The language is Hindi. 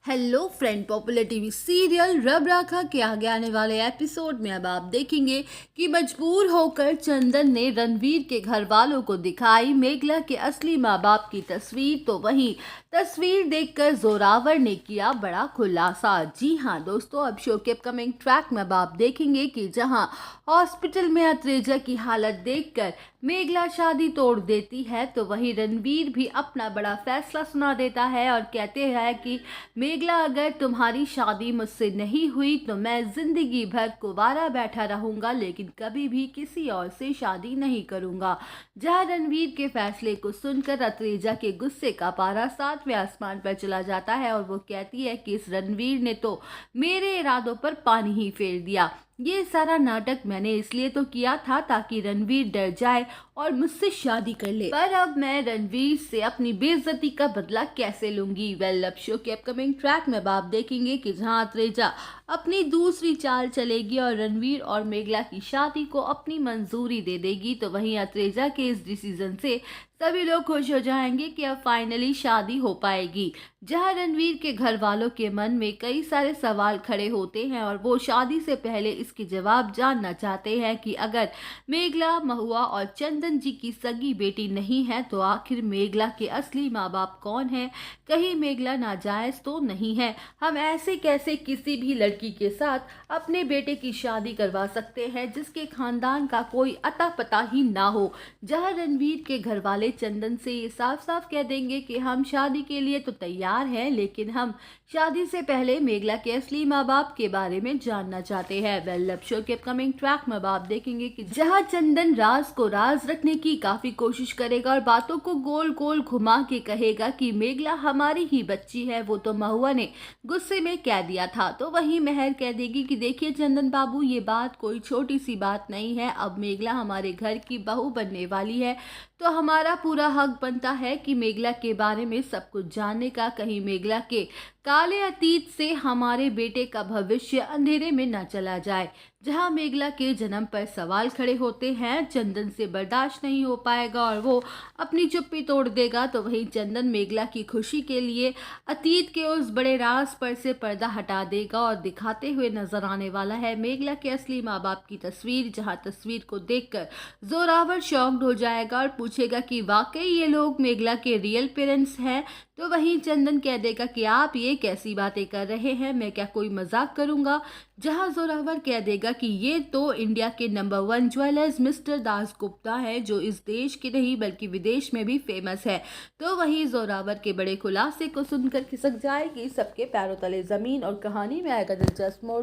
Hello friend, popular TV serial रब राखा के आगे आने वाले एपिसोड में अब आप देखेंगे कि मजबूर होकर चंदन ने रणवीर के घर वालों को दिखाई मेघला के असली माँ बाप की तस्वीर। तो वहीं तस्वीर देखकर जोरावर ने किया बड़ा खुलासा। जी हाँ दोस्तों, अब शो के अपकमिंग ट्रैक में अब आप देखेंगे कि जहां हॉस्पिटल में अत्रेजा की हालत देखकर मेघला शादी तोड़ देती है, तो वहीं रणवीर भी अपना बड़ा फैसला सुना देता है और कहते हैं कि मेघला, अगर तुम्हारी शादी मुझसे नहीं हुई तो मैं जिंदगी भर कुंवारा बैठा रहूंगा, लेकिन कभी भी किसी और से शादी नहीं करूंगा। जहां रणवीर के फैसले को सुनकर अत्रेजा के गुस्से का पारा 7वें आसमान पर चला जाता है और वो कहती है कि इस रणवीर ने तो मेरे इरादों पर पानी ही फेर दिया। ये सारा नाटक मैंने इसलिए तो किया था ताकि रणवीर डर जाए और मुझसे शादी कर ले, पर अब मैं रणवीर से अपनी बेइज्जती का बदला कैसे लूंगी। वेल, अब शो के अपकमिंग ट्रैक में आप देखेंगे कि जहां अत्रेजा अपनी दूसरी चाल चलेगी और रणवीर और मेघला की शादी को अपनी मंजूरी दे देगी, तो वहीं अत्रेजा के इस डिसीजन से सभी लोग खुश हो जाएंगे कि अब फाइनली शादी हो पाएगी। जहां रणवीर के घर वालों के मन में कई सारे सवाल खड़े होते हैं और वो शादी से पहले इसके जवाब जानना चाहते हैं कि अगर मेघला, महुआ और चंदन जी की सगी बेटी नहीं है तो आखिर मेघला के असली माँ बाप कौन है? कहीं मेघला नाजायज तो नहीं है? हम ऐसे कैसे किसी भी लड़की के साथ अपने बेटे की शादी करवा सकते हैं जिसके खानदान का कोई अता पता ही ना हो। जहां रणवीर के घर वाले चंदन से ये साफ साफ कह देंगे कि हम शादी के लिए तो तैयार हैं, लेकिन हम शादी से पहले मेघला के असली माँ बाप के बारे में जानना चाहते हैं। वेल, अब शो के अपकमिंग ट्रैक में आप देखेंगे कि जहां चंदन राज को राज रखने की काफी कोशिश करेगा और बातों को गोल गोल घुमा के कहेगा कि मेघला हमारी ही बच्ची है, वो तो महुआ ने गुस्से में कह दिया था, तो वहीं मेहर कह देगी कि देखिए चंदन बाबू, ये बात कोई छोटी सी बात नहीं है। अब मेघला हमारे घर की बहू बनने वाली है, तो हमारा पूरा हक बनता है कि मेघला के बारे में सब कुछ जानने का। कहीं मेघला के काले अतीत से हमारे बेटे का भविष्य अंधेरे में न चला जाए। जहां मेघला के जन्म पर सवाल खड़े होते हैं, चंदन से बर्दाश्त नहीं हो पाएगा और वो अपनी चुप्पी तोड़ देगा, तो वहीं चंदन मेघला की खुशी के लिए अतीत के उस बड़े राज पर से पर्दा हटा देगा और दिखाते हुए नजर आने वाला है मेघला के असली माँ बाप की तस्वीर। जहां तस्वीर को देखकर जोरावर शॉक्ड हो जाएगा और पूछेगा कि वाकई ये लोग मेघला के रियल पेरेंट्स हैं, तो वहीं चंदन कह देगा कि आप ये कैसी बातें कर रहे हैं, मैं क्या कोई मजाक करूंगा। जहां जोरावर कह देगा कि ये तो इंडिया के number 1 jewellers mister Das Gupta है, जो इस देश के नहीं बल्कि विदेश में भी फेमस है। तो वहीं जोरावर के बड़े खुलासे को सुनकर खिसक जाएगी सबके पैरों तले जमीन और कहानी में आएगा दिलचस्प मोड़।